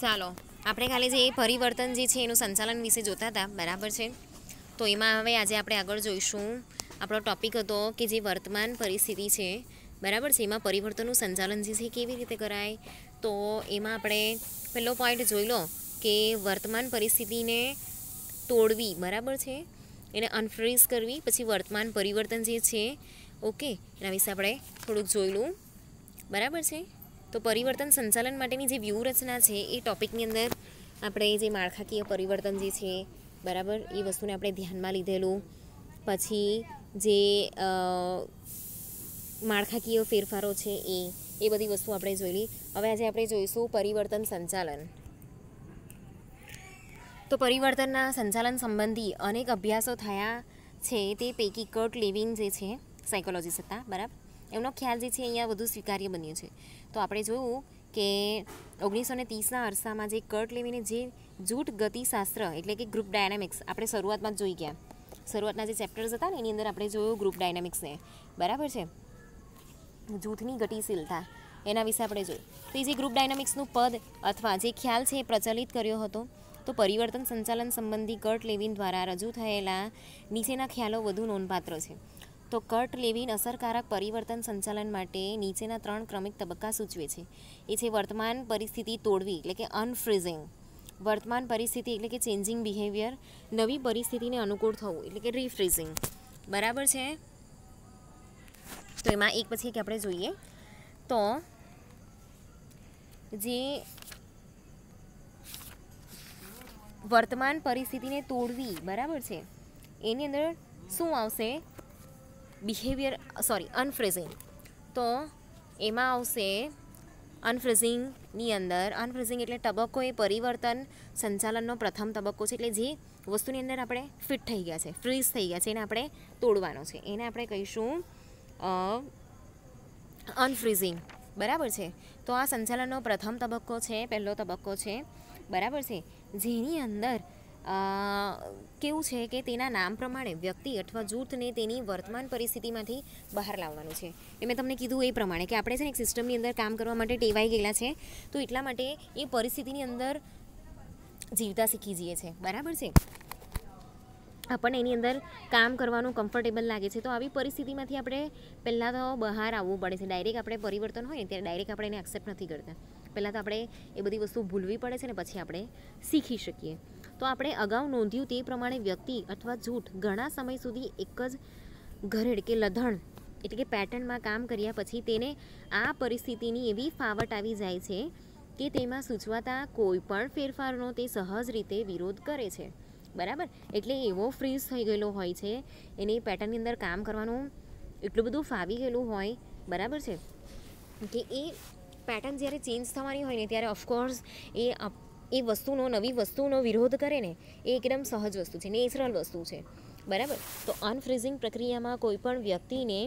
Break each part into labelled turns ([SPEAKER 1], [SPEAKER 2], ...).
[SPEAKER 1] ચાલો આપણે કાલે જે પરિવર્તન જે છે એનું સંચાલન વિશે જોતા હતા, બરાબર છે. તો એમાં હવે આજે આપણે આગળ જોઈશું. આપણો ટોપિક હતો કે જે વર્તમાન પરિસ્થિતિ છે, બરાબર છે, એમાં પરિવર્તનનું સંચાલન જે છે કેવી રીતે કરાય. તો એમાં આપણે પહેલો પોઈન્ટ જોઈ લો કે વર્તમાન પરિસ્થિતિને તોડવી, બરાબર છે, એને અનફ્રીઝ કરવી. પછી વર્તમાન પરિવર્તન જે છે, ઓકે, એના વિશે આપણે થોડુંક જોયેલું, બરાબર છે. તો પરિવર્તન સંચાલન માટેની જે વ્યૂહરચના છે એ ટોપિકની અંદર આપણે જે માળખાકીય પરિવર્તન જે છે, બરાબર, એ વસ્તુને આપણે ધ્યાનમાં લીધેલું. પછી જે માળખાકીય ફેરફારો છે એ બધી વસ્તુ આપણે જોયેલી. હવે આજે આપણે જોઈશું પરિવર્તન સંચાલન. તો પરિવર્તનના સંચાલન સંબંધી અનેક અભ્યાસો થયા છે. તે પૈકી કર્ટ લેવિન જે છે સાયકોલોજીસ્ટ હતા, બરાબર, એમનો ખ્યાલ જે છે અહીંયા વધુ સ્વીકાર્ય બન્યો છે. તો આપણે જોયું કે 1930ના અરસામાં જે કર્ટ લેવિને જે જૂથ ગતિશાસ્ત્ર એટલે કે ગ્રુપ ડાયનામિક્સ આપણે શરૂઆતમાં જ જોઈ ગયા. શરૂઆતના જે ચેપ્ટર્સ હતા ને એની અંદર આપણે જોયું ગ્રુપ ડાયનામિક્સને, બરાબર છે, જૂથની ગતિશીલતા, એના વિશે આપણે જોયું. તો એ જે ગ્રુપ ડાયનામિક્સનું પદ અથવા જે ખ્યાલ છે એ પ્રચલિત કર્યો હતો. તો પરિવર્તન સંચાલન સંબંધી કર્ટ લેવિન દ્વારા રજૂ થયેલા નીચેના ખ્યાલો વધુ નોંધપાત્ર છે. તો કર્ટ લેવિન અસરકારક પરિવર્તન સંચાલન માટે નીચેના 3 ક્રમિક તબક્કા સૂચવે છે. એ છે વર્તમાન પરિસ્થિતિ તોડવી એટલે કે અનફ્રીઝિંગ, વર્તમાન પરિસ્થિતિ એટલે કે ચેન્જિંગ બિહેવિયર, નવી પરિસ્થિતિને અનુકૂળ થવું એટલે કે રીફ્રીઝિંગ, બરાબર છે. તો એમાં એક પછી એક આપણે જોઈએ. તો જે વર્તમાન પરિસ્થિતિને તોડવી, બરાબર છે, એની અંદર શું આવશે? Behaviour, unfreezing. તો એમાં આવશે અનફ્રીઝિંગની અંદર, અનફ્રીઝિંગ એટલે તબક્કો એ પરિવર્તન સંચાલનનો પ્રથમ તબક્કો છે. એટલે જે વસ્તુની અંદર આપણે ફિટ થઈ ગયા છે, ફ્રીઝ થઈ ગયા છે, એને આપણે તોડવાનો છે, એને આપણે કહીશું અનફ્રીઝિંગ, બરાબર છે. તો આ સંચાલનનો પ્રથમ તબક્કો છે, પહેલો તબક્કો છે, બરાબર છે, જેની અંદર કેવું છે કે તેના નામ પ્રમાણે વ્યક્તિ અથવા જૂથને તેની વર્તમાન પરિસ્થિતિમાંથી બહાર લાવવાનું છે. એ મેં તમને કીધું એ પ્રમાણે કે આપણે છે ને એક સિસ્ટમની અંદર કામ કરવા માટે ટેવાઈ ગયેલા છે. તો એટલા માટે એ પરિસ્થિતિની અંદર જીવતા શીખી જઈએ છીએ, બરાબર છે. આપણને એની અંદર કામ કરવાનું કમ્ફર્ટેબલ લાગે છે. તો આવી પરિસ્થિતિમાંથી આપણે પહેલાં તો બહાર આવવું પડે છે. ડાયરેક્ટ આપણે પરિવર્તન હોય ને ત્યારે ડાયરેક્ટ આપણે એને એક્સેપ્ટ નથી કરતા. પહેલાં તો આપણે એ બધી વસ્તુ ભૂલવી પડે છે ને પછી આપણે શીખી શકીએ. તો આપણે અગાઉ નોંધ્યું તે પ્રમાણે વ્યક્તિ અથવા જૂથ ઘણા સમય સુધી એક જ ઘરેડ કે લધણ એટલે કે પેટર્નમાં કામ કર્યા પછી તેને આ પરિસ્થિતિની એવી ફાવટ આવી જાય છે કે તેમાં સૂચવાતા કોઈ પણ ફેરફારનો તે સહજ રીતે વિરોધ કરે છે, બરાબર. એટલે એવો ફ્રીઝ થઈ ગયેલો હોય છે, એની પેટર્નની અંદર કામ કરવાનું એટલું બધું ફાવી ગયેલું હોય, બરાબર છે, કે એ પેટર્ન જ્યારે ચેન્જ થવાની હોય ને ત્યારે ઓફકોર્સ એ વસ્તુનો, નવી વસ્તુનો વિરોધ કરે ને એ એકદમ સહજ વસ્તુ છે, નેચરલ વસ્તુ છે, બરાબર. તો અનફ્રીઝિંગ પ્રક્રિયામાં કોઈ પણ વ્યક્તિને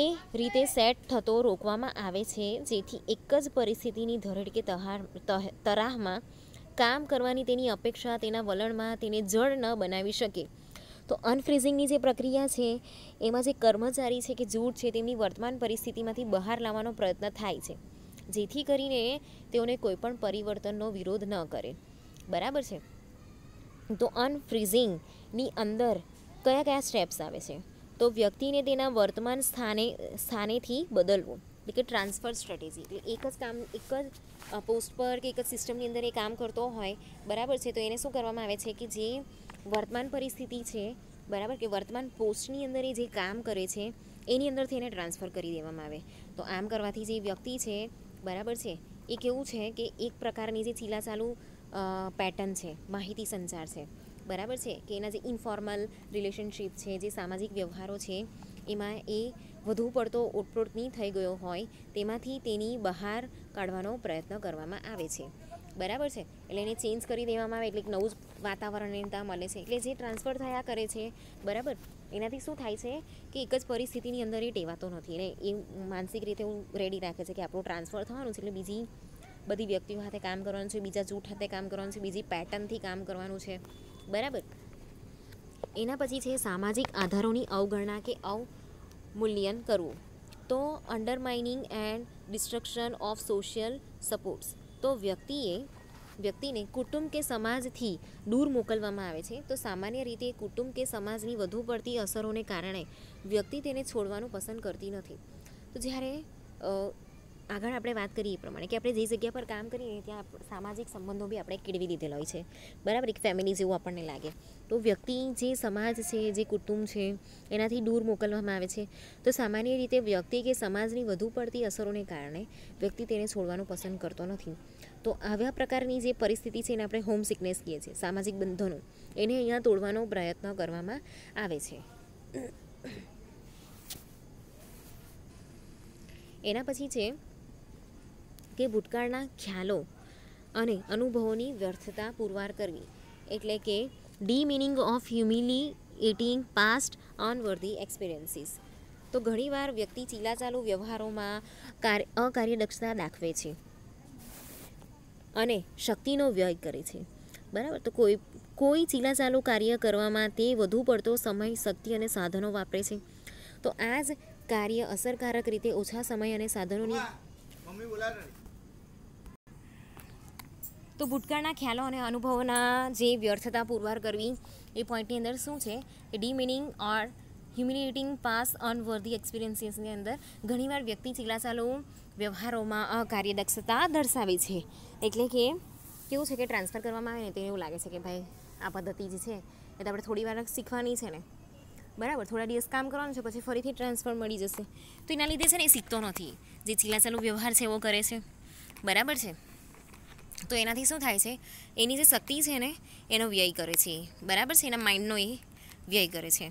[SPEAKER 1] એ રીતે સેટ થતો રોકવામાં આવે છે જેથી એક જ પરિસ્થિતિની ધરડ કે તરાહમાં કામ કરવાની તેની અપેક્ષા તેના વલણમાં તેને જડ ન બનાવી શકે. તો અનફ્રીઝિંગની જે પ્રક્રિયા છે એમાં જે કર્મચારી છે કે જૂથ છે તેમની વર્તમાન પરિસ્થિતિમાંથી બહાર લાવવાનો પ્રયત્ન થાય છે જેથી કરીને તેઓને કોઈપણ પરિવર્તનનો વિરોધ ન કરે, બરાબર છે. તો અનફ્રીઝિંગની અંદર કયા કયા સ્ટેપ્સ આવે છે? તો વ્યક્તિને તેના વર્તમાન સ્થાનેથી બદલવું એટલે કે ટ્રાન્સફર સ્ટ્રેટેજી. એટલે એક જ પોસ્ટ પર કે એક જ સિસ્ટમની અંદર એ કામ કરતો હોય, બરાબર છે, તો એને શું કરવામાં આવે છે કે જે વર્તમાન પરિસ્થિતિ છે, બરાબર, કે વર્તમાન પોસ્ટની અંદર એ જે કામ કરે છે એની અંદરથી એને ટ્રાન્સફર કરી દેવામાં આવે. તો આમ કરવાથી જે વ્યક્તિ છે, બરાબર છે, એ કેવું છે કે એક પ્રકારની જે ચીલાચાલુ પેટર્ન છે, માહિતી સંચાર છે, બરાબર છે, કે એના જે ઇન્ફોર્મલ રિલેશનશિપ છે, જે સામાજિક વ્યવહારો છે એમાં એ વધુ પડતો ઓતપ્રોત નહીં થઈ ગયો હોય તેમાંથી તેની બહાર કાઢવાનો પ્રયત્ન કરવામાં આવે છે, બરાબર છે. એટલે એને ચેન્જ કરી દેવામાં આવે એટલે એક નવું જ વાતાવરણ એને ત્યાં મળે છે. એટલે જે ટ્રાન્સફર થયા કરે છે, બરાબર, એનાથી શું થાય છે કે એક જ પરિસ્થિતિની અંદર એ ટેવાતો નથી અને એ માનસિક રીતે હું રેડી રાખે છે કે આપણું ટ્રાન્સફર થવાનું છે એટલે બીજી બધી વ્યક્તિઓ સાથે કામ કરવાનું છે, બીજા જૂથ સાથે કામ કરવાનું છે, બીજી પેટર્નથી કામ કરવાનું છે, બરાબર. એના પછી છે સામાજિક આધારોની અવગણના કે અવમૂલ્યન કરવું. તો undermining and destruction of social supports તો વ્યક્તિને કુટુંબ કે સમાજથી દૂર મોકલવામાં આવે છે. તો સામાન્ય રીતે કુટુંબ કે સમાજની વધુ પડતી અસરોને કારણે વ્યક્તિ તેને છોડવાનું પસંદ કરતી નથી. તો જ્યારે આગળ આપણે વાત કરીએ એ પ્રમાણે કે આપણે જે જગ્યા પર કામ કરીએ ત્યાં સામાજિક સંબંધો બી આપણે કેળવી લીધેલા હોય છે, બરાબર, એક ફેમિલી જેવું આપણને લાગે. તો વ્યક્તિ જે સમાજ છે, જે કુટુંબ છે, એનાથી દૂર મોકલવામાં આવે છે. તો સામાન્ય રીતે વ્યક્તિ કે સમાજની વધુ પડતી અસરોને કારણે વ્યક્તિ તેને છોડવાનું પસંદ કરતો નથી. તો આવા પ્રકારની જે પરિસ્થિતિ છે એને આપણે હોમ સિકનેસ કહીએ છીએ, સામાજિક બંધનો, એને અહીંયા તોડવાનો પ્રયત્ન કરવામાં આવે છે. એના પછી છે કે ભૂતકાળના ખ્યાલો અને અનુભવોની વ્યર્થતા પુરવાર કરવી, એટલે કે ડીમીનિંગ ઓફ હ્યુમિલિએટિંગ પાસ્ટ અનવર્ધી એક્સપિરિયન્સીસ. તો ઘણીવાર વ્યક્તિ ચીલાચાલુ વ્યવહારોમાં અકાર્યદક્ષતા દાખવે છે અને શક્તિનો વ્યય કરે છે, બરાબર. તો કોઈ ચીલાચાલુ કાર્ય કરવામાં તે વધુ પડતો સમય, શક્તિ અને સાધનો વાપરે છે. તો આ જ કાર્ય અસરકારક રીતે ઓછા સમય અને સાધનોની તો ભૂતકાળના ખ્યાલો અને અનુભવોના જે વ્યર્થતા પુરવાર કરવી એ પોઈન્ટની અંદર શું છે કે ડીમીનિંગ ઓર હ્યુમિલિએટિંગ પાસ અનવર્ધી એક્સપિરિયન્સીસની અંદર ઘણીવાર વ્યક્તિ ચીલાચાલુ વ્યવહારોમાં અકાર્યદક્ષતા દર્શાવે છે. એટલે કે કેવું છે કે ટ્રાન્સફર કરવામાં આવે ને તો એવું લાગે છે કે ભાઈ આ પદ્ધતિ જે છે એ તો આપણે થોડી વાર શીખવાની છે ને, બરાબર, થોડા દિવસ કામ કરવાનું છે, પછી ફરીથી ટ્રાન્સફર મળી જશે. તો એના લીધે છે ને એ શીખતો નથી, જે ચીલાચાલુ વ્યવહાર છે એવો કરે છે, બરાબર છે. તો એનાથી શું થાય છે, એની જે શક્તિ છે ને એનો વ્યય કરે છે, બરાબર છે, એના માઇન્ડનો એ વ્યય કરે છે.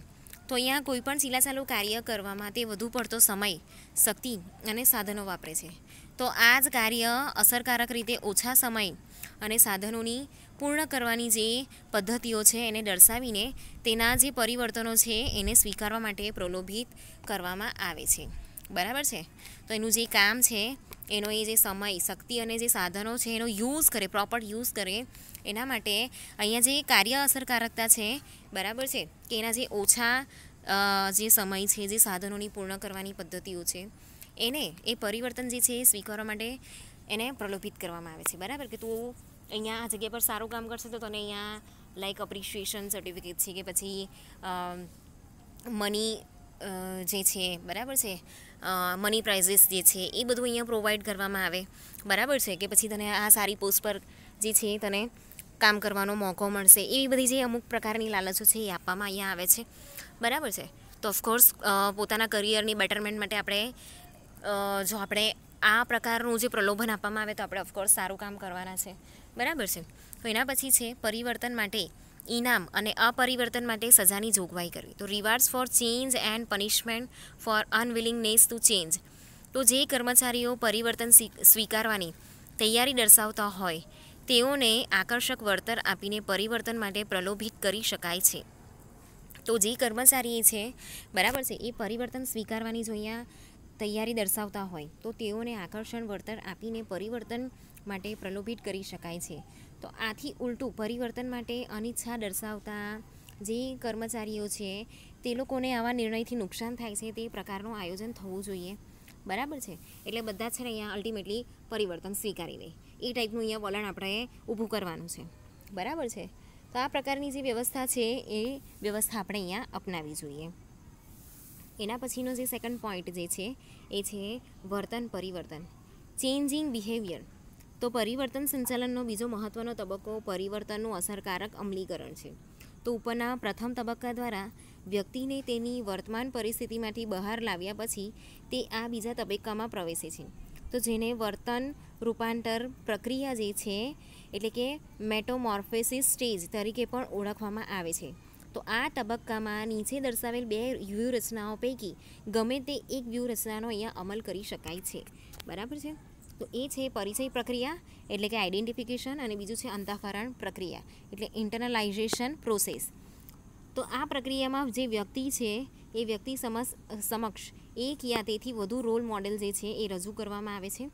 [SPEAKER 1] તો અહીંયા કોઈ પણ ચીલાચાલુ કાર્ય કરવામાં તે વધુ પડતો સમય, શક્તિ અને સાધનો વાપરે છે. તો આ જ કાર્ય અસરકારક રીતે ઓછા સમય અને સાધનોની પૂર્ણ કરવાની જે પદ્ધતિઓ છે એને દર્શાવીને તેના જે પરિવર્તનો છે એને સ્વીકારવા માટે પ્રલોભિત કરવામાં આવે છે, બરાબર છે. તો એનું જે કામ છે એનો એ જે સમય, શક્તિ અને જે સાધનો છે એનો યુઝ કરે, પ્રોપર યુઝ કરે, એના માટે અહીંયા જે કાર્ય અસરકારકતા છે, બરાબર છે, કે એના જે ઓછા જે સમય છે, જે સાધનોની પૂર્ણ કરવાની પદ્ધતિઓ છે એને એ પરિવર્તન જે છે એ સ્વીકારવા માટે એને પ્રલોભિત કરવામાં આવે છે, બરાબર. કે તું અહીંયા આ જગ્યા પર સારું કામ કરશે તો તને અહીંયા લાઈક અપ્રિશિએશન સર્ટિફિકેટ છે કે પછી મની જે છે, બરાબર છે, મની પ્રાઇઝીસ જે છે એ બધું અહીંયા પ્રોવાઈડ કરવામાં આવે, બરાબર છે. કે પછી તને આ સારી પોસ્ટ પર જે છે તને કામ કરવાનો મોકો મળશે, એવી બધી જે અમુક પ્રકારની લાલચો છે એ આપવામાં અહીંયા આવે છે, બરાબર છે. તો ઓફકોર્સ પોતાના કરિયરની બેટરમેન્ટ માટે આપણે જો આપણે આ પ્રકારનું જે પ્રલોભન આપવામાં આવે તો આપણે ઓફકોર્સ સારું કામ કરવાના છે, બરાબર છે. તો એના પછી છે પરિવર્તન માટે ઇનામ અને અપરિવર્તન માટે સજાની જોગવાઈ કરવી. તો rewards for change and punishment for unwillingness to change. તો જે કર્મચારીઓ પરિવર્તન સ્વીકારવાની તૈયારી દર્શાવતા હોય તેઓને આકર્ષક વળતર આપીને પરિવર્તન માટે પ્રલોભિત કરી શકાય છે. તો જે કર્મચારી છે, બરાબર છે, એ પરિવર્તન સ્વીકારવાની જો અહીંયા તૈયારી દર્શાવતા હોય તો તેઓને આકર્ષણ વળતર આપીને પરિવર્તન માટે પ્રલોભિત કરી શકાય છે. તો આથી ઉલટું પરિવર્તન માટે અનિચ્છા દર્શાવતા જે કર્મચારીઓ છે તે લોકોને આવા નિર્ણયથી નુકસાન થાય છે તે પ્રકારનું આયોજન થવું જોઈએ, બરાબર છે. એટલે બધા છે ને અહીંયા અલ્ટિમેટલી પરિવર્તન સ્વીકારી લે એ ટાઈપનું અહીંયા વલણ આપણે ઊભું કરવાનું છે, બરાબર છે. તો આ પ્રકારની જે વ્યવસ્થા છે એ વ્યવસ્થા આપણે અહીંયા અપનાવવી જોઈએ. એના પછીનો જે સેકન્ડ પોઈન્ટ જે છે એ છે વર્તન પરિવર્તન, ચેન્જિંગ બિહેવિયર. તો પરિવર્તન સંચાલનનો બીજો મહત્ત્વનો તબક્કો પરિવર્તનનું અસરકારક અમલીકરણ છે. તો ઉપરના પ્રથમ તબક્કા દ્વારા વ્યક્તિને તેની વર્તમાન પરિસ્થિતિમાંથી બહાર લાવ્યા પછી તે આ બીજા તબક્કામાં પ્રવેશે છે. તો જેને વર્તન રૂપાંતર પ્રક્રિયા જે છે એટલે કે મેટોમોર્ફોસિસ સ્ટેજ તરીકે પણ ઓળખવામાં આવે છે. તો આ તબક્કામાં નીચે દર્શાવેલ બે વ્યૂહરચનાઓ પૈકી ગમે તે એક વ્યૂહરચનાનો અહીંયા અમલ કરી શકાય છે, બરાબર છે. તો એ છે પરિચય પ્રક્રિયા એટલે કે આઈડેન્ટિફિકેશન, અને બીજું છે અંતઃકરણ પ્રક્રિયા એટલે ઇન્ટરનલાઇઝેશન પ્રોસેસ. તો આ પ્રક્રિયામાં જે વ્યક્તિ છે એ વ્યક્તિ સમક્ષ એક યા તેથી વધુ રોલ મોડેલ જે છે એ રજૂ કરવામાં આવે છે.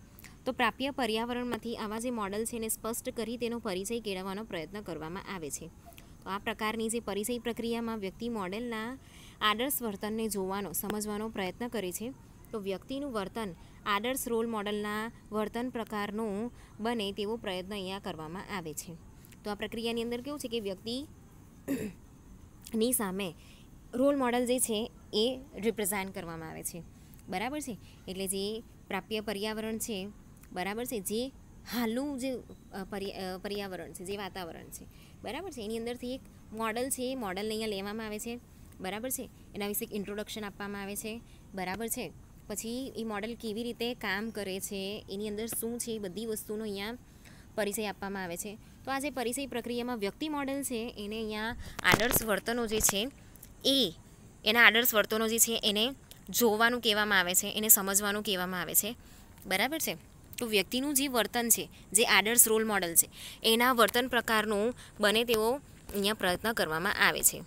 [SPEAKER 1] તો પ્રાપ્ય પર્યાવરણમાંથી આવા જે મોડેલ છે એને સ્પષ્ટ કરી તેનો પરિચય કેળવવાનો પ્રયત્ન કરવામાં આવે છે. તો આ પ્રકારની જે પરિચય પ્રક્રિયામાં વ્યક્તિ મોડેલના આદર્શ વર્તનને જોવાનો, સમજવાનો પ્રયત્ન કરે છે. તો વ્યક્તિનું વર્તન આદર્શ રોલ મોડલના વર્તન પ્રકારનું બને તેવો પ્રયત્ન અહીંયા કરવામાં આવે છે. તો આ પ્રક્રિયાની અંદર કેવું છે કે વ્યક્તિની સામે રોલ મોડલ જે છે એ રિપ્રેઝેન્ટ કરવામાં આવે છે. બરાબર છે. એટલે જે પ્રાપ્ય પર્યાવરણ છે, બરાબર છે, જે હાલનું જે પર્યાવરણ છે, જે વાતાવરણ છે, બરાબર છે, એની અંદરથી એક મોડલ છે, એ મોડલને અહીંયા લેવામાં આવે છે. બરાબર છે. એના વિશે એક ઇન્ટ્રોડક્શન આપવામાં આવે છે. બરાબર છે. પછી એ મોડલ કેવી રીતે કામ કરે છે, એની અંદર શું છે, એ બધી વસ્તુનો અહીંયા પરિચય આપવામાં આવે છે. તો આ જે પરિચય પ્રક્રિયામાં વ્યક્તિ મોડલ છે એને અહીંયા આદર્શ વર્તનો જે છે એના આદર્શ વર્તનો જે છે એને જોવાનું કહેવામાં આવે છે, એને સમજવાનું કહેવામાં આવે છે. બરાબર છે. તો વ્યક્તિનું જે વર્તન છે, જે આદર્શ રોલ મોડલ છે, એના વર્તન પ્રકારનું બને તેવો અહીંયા પ્રયત્ન કરવામાં આવે છે.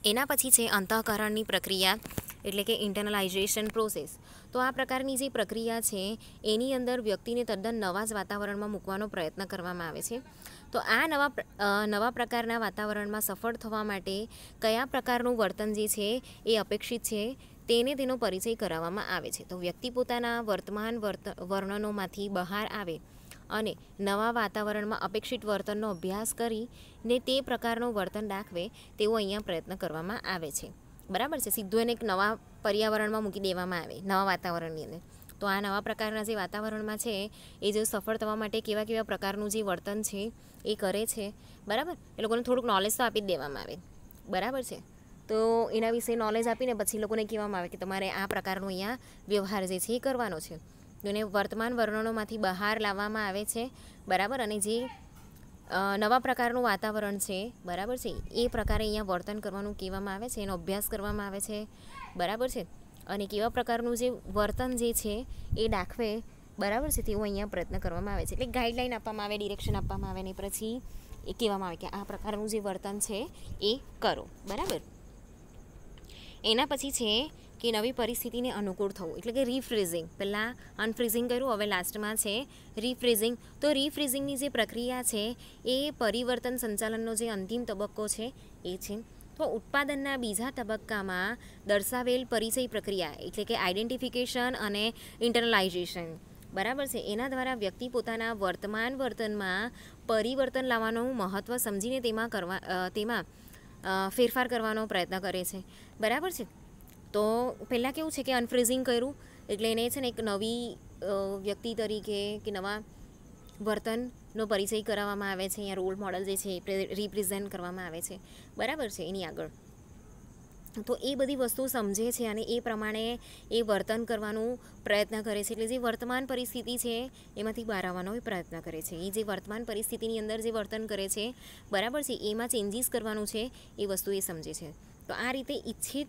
[SPEAKER 1] એના પછી છે અંતઃકરણની પ્રક્રિયા, એટલે કે ઇન્ટરનલાઇઝેશન પ્રોસેસ. તો આ પ્રકારની જે પ્રક્રિયા છે એની અંદર વ્યક્તિને તદ્દન નવા જ વાતાવરણમાં મૂકવાનો પ્રયત્ન કરવામાં આવે છે. તો આ નવા પ્રકારના વાતાવરણમાં સફળ થવા માટે કયા પ્રકારનું વર્તન જે છે એ અપેક્ષિત છે તેનો પરિચય કરાવવામાં આવે છે. તો વ્યક્તિ પોતાના વર્તમાન વર્ણનોમાંથી બહાર આવે અને નવા વાતાવરણમાં અપેક્ષિત વર્તનનો અભ્યાસ કરીને તે પ્રકારનું વર્તન દાખવે તેવો અહીંયા પ્રયત્ન કરવામાં આવે છે. બરાબર છે. સીધું એને એક નવા પર્યાવરણમાં મૂકી દેવામાં આવે, નવા વાતાવરણની અંદર. તો આ નવા પ્રકારના જે વાતાવરણમાં છે એ જો સફળ થવા માટે કેવા કેવા પ્રકારનું જે વર્તન છે એ કરે છે, બરાબર, એ લોકોને થોડુંક નોલેજ તો આપી જ દેવામાં આવે. બરાબર છે. તો એના વિશે નોલેજ આપીને પછી લોકોને કહેવામાં આવે કે તમારે આ પ્રકારનો અહીંયા વ્યવહાર જે છે એ કરવાનો છે. તો એને વર્તમાન વર્ણનોમાંથી બહાર લાવવામાં આવે છે. બરાબર. અને જે નવા પ્રકારનું વાતાવરણ છે, બરાબર છે, એ પ્રકારે અહીંયા વર્તન કરવાનું કહેવામાં આવે છે, એનો અભ્યાસ કરવામાં આવે છે. બરાબર છે. અને કેવા પ્રકારનું જે વર્તન જે છે એ દાખવે, બરાબર છે, તેવો અહીંયા પ્રયત્ન કરવામાં આવે છે. એટલે ગાઈડલાઈન આપવામાં આવે, ડિરેક્શન આપવામાં આવે ને પછી એ કહેવામાં આવે કે આ પ્રકારનું જે વર્તન છે એ કરો. બરાબર. એના પછી છે કે નવી પરિસ્થિતિને અનુકૂળ થવું, એટલે કે રીફ્રીઝિંગ. પહેલાં અનફ્રીઝિંગ કર્યું, હવે લાસ્ટમાં છે રીફ્રીઝિંગ. તો રીફ્રીઝિંગની જે પ્રક્રિયા છે એ પરિવર્તન સંચાલનનો જે અંતિમ તબક્કો છે એ છે. તો ઉત્પાદનના બીજા તબક્કામાં દર્શાવેલ પરિચય પ્રક્રિયા, એટલે કે આઈડેન્ટિફિકેશન અને ઇન્ટરનલાઇઝેશન, બરાબર છે, એના દ્વારા વ્યક્તિ પોતાના વર્તમાન વર્તનમાં પરિવર્તન લાવવાનું મહત્ત્વ સમજીને તેમાં ફેરફાર કરવાનો પ્રયત્ન કરે છે. બરાબર છે. તો પહેલાં કેવું છે કે અનફ્રીઝિંગ કર્યું એટલે એને છે ને એક નવી વ્યક્તિ તરીકે કે નવા વર્તનનો પરિચય કરાવવામાં આવે છે. અહીંયા રોલ મોડલ જે છે એ રિપ્રેઝેન્ટ કરવામાં આવે છે. બરાબર છે. એની આગળ તો એ બધી વસ્તુ સમજે છે અને એ પ્રમાણે એ વર્તન કરવાનું પ્રયત્ન કરે છે. એટલે જે વર્તમાન પરિસ્થિતિ છે એમાંથી બહાર આવવાનો એ પ્રયત્ન કરે છે. એ જે વર્તમાન પરિસ્થિતિની અંદર જે વર્તન કરે છે, બરાબર છે, એમાં ચેન્જીસ કરવાનું છે એ વસ્તુ એ સમજે છે. તો આ રીતે ઈચ્છિત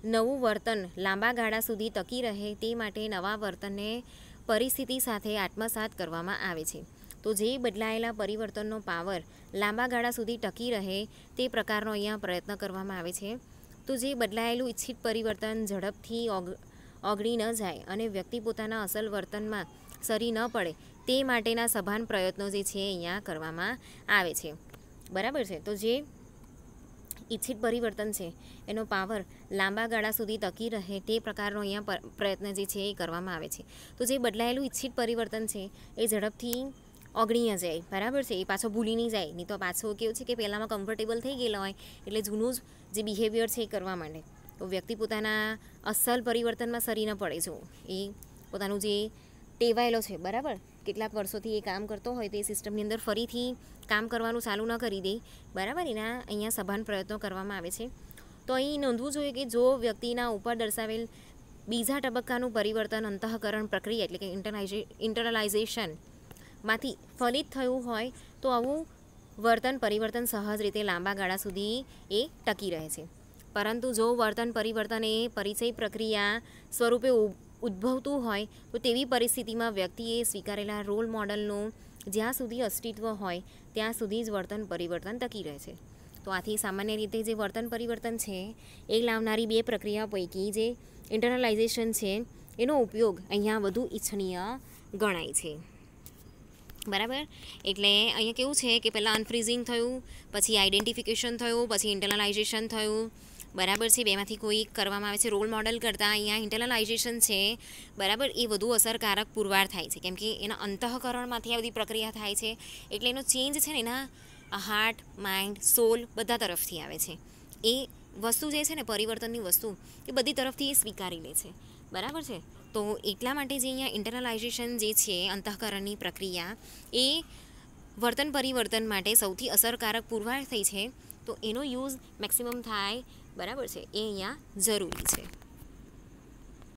[SPEAKER 1] નવું વર્તન લાંબા ગાળા સુધી ટકી રહે તે માટે નવા વર્તનને પરિસ્થિતિ સાથે આત્મસાત કરવામાં આવે છે. તો જે બદલાયેલા પરિવર્તનનો પાવર લાંબા ગાળા સુધી ટકી રહે તે પ્રકારનો અહીંયા પ્રયત્ન કરવામાં આવે છે. તો જે બદલાયેલું ઈચ્છિત પરિવર્તન ઝડપથી ઓગળી ન જાય અને વ્યક્તિ પોતાના અસલ વર્તનમાં સરી ન પડે તે માટેના સભાન પ્રયત્નો જે છે અહીંયા કરવામાં આવે છે. બરાબર છે. તો જે ઈચ્છિત પરિવર્તન છે એનો પાવર લાંબા ગાળા સુધી ટકી રહે તે પ્રકારનો અહીંયા પ્રયત્ન જે છે એ કરવામાં આવે છે. તો જે બદલાયેલું ઈચ્છિત પરિવર્તન છે એ ઝડપથી ઓગળી ન જાય, બરાબર છે, એ પાછો ભૂલી નહીં જાય. નહીં તો પાછો કેવું છે કે પહેલાંમાં કમ્ફર્ટેબલ થઈ ગયેલા હોય એટલે જૂનું જ જે બિહેવિયર છે એ કરવા માંડે. તો વ્યક્તિ પોતાના અસલ પરિવર્તનમાં સરી ન પડે. જો એ પોતાનું જે ટેવાયેલો છે, બરાબર, કેટલાક વર્ષોથી એ કામ કરતો હોય તે સિસ્ટમની અંદર ફરીથી કામ કરવાનું ચાલુ ન કરી દે, બરાબર, એના અહીંયા સભાન પ્રયત્નો કરવામાં આવે છે. તો અહીં નોંધવું જોઈએ કે જો વ્યક્તિના ઉપર દર્શાવેલ બીજા તબક્કાનું પરિવર્તન અંતઃકરણ પ્રક્રિયા, એટલે કે ઇન્ટરનલાઇઝેશન માંથી ફલિત થયું હોય તો આવું વર્તન પરિવર્તન સહજ રીતે લાંબા ગાળા સુધી એ ટકી રહે છે. પરંતુ જો વર્તન પરિવર્તન એ પરિચય પ્રક્રિયા સ્વરૂપે ઉદ્ભવતું હોય તો તેવી પરિસ્થિતિમાં વ્યક્તિએ સ્વીકારેલા રોલ મોડલનું જ્યાં સુધી અસ્તિત્વ હોય ત્યાં સુધી જ વર્તન પરિવર્તન ટકી રહે છે. તો આથી સામાન્ય રીતે જે વર્તન પરિવર્તન છે એ લાવનારી બે પ્રક્રિયા પૈકી જે ઇન્ટરનલાઇઝેશન છે એનો ઉપયોગ અહીંયા વધુ ઇચ્છનીય ગણાય છે. બરાબર. એટલે અહીંયા કેવું છે કે પહેલાં અનફ્રીઝિંગ થયું, પછી આઈડેન્ટિફિકેશન થયું, પછી ઇન્ટરનલાઇઝેશન થયું, બરાબર છે, બેમાંથી કોઈ કરવામાં આવે છે. રોલ મોડલ કરતાં અહીંયા ઇન્ટરનલાઇઝેશન છે, બરાબર, એ વધુ અસરકારક પુરવાર થાય છે, કેમ કે એના અંતઃકરણમાંથી આ બધી પ્રક્રિયા થાય છે, એટલે એનો ચેન્જ છે ને એના હાર્ટ, માઇન્ડ, સોલ બધા તરફથી આવે છે. એ વસ્તુ જે છે ને પરિવર્તનની વસ્તુ એ બધી તરફથી એ સ્વીકારી લે છે, બરાબર છે. તો એટલા માટે જે અહીંયા ઇન્ટરનલાઇઝેશન જે છે અંતઃકરણની પ્રક્રિયા એ વર્તન પરિવર્તન માટે સૌથી અસરકારક પુરવાર થઈ છે. તો એનો યુઝ મેક્સિમમ થાય, બરાબર છે, એ અહીંયા જરૂરી છે.